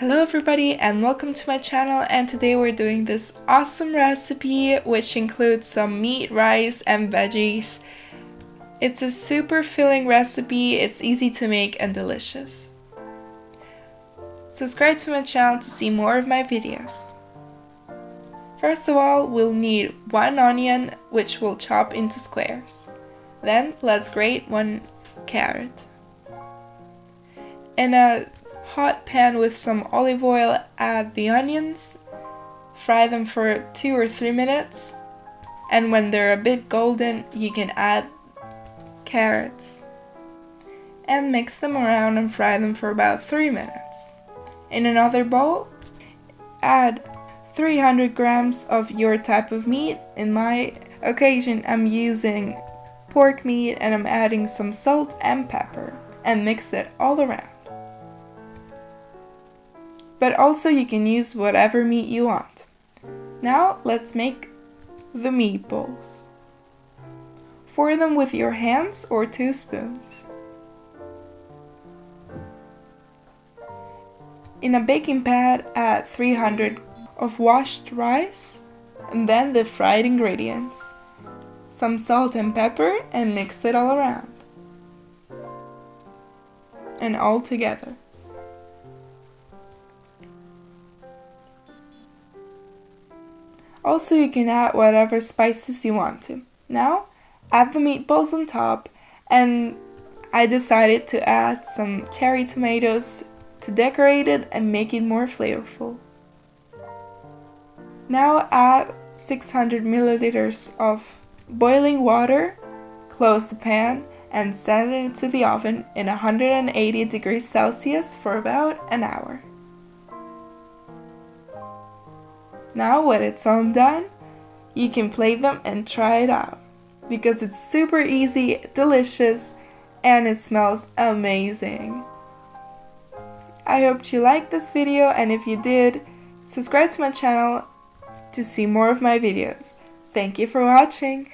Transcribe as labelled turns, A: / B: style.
A: Hello everybody and welcome to my channel, and today we're doing this awesome recipe which includes some meat, rice and veggies. It's a super filling recipe, it's easy to make and delicious. Subscribe to my channel to see more of my videos. First of all, we'll need 1 onion which we'll chop into squares. Then let's grate 1 carrot. In a hot pan with some olive oil, add the onions, fry them for 2 or 3 minutes, and when they're a bit golden you can add carrots and mix them around and fry them for about 3 minutes. In another bowl, add 300 grams of your type of meat. In my occasion I'm using pork meat, and I'm adding some salt and pepper and mix it all around. But also you can use whatever meat you want. Now let's make the meatballs. Form them with your hands or 2 spoons. In a baking pan, add 300 of washed rice and then the fried ingredients, some salt and pepper, and mix it all around and all together. Also, you can add whatever spices you want to. Now, add the meatballs on top, and I decided to add some cherry tomatoes to decorate it and make it more flavorful. Now add 600 milliliters of boiling water, close the pan, and send it into the oven in 180 degrees Celsius for about an hour. Now when it's all done, you can plate them and try it out, because it's super easy, delicious, and it smells amazing. I hope you liked this video, and if you did, subscribe to my channel to see more of my videos. Thank you for watching!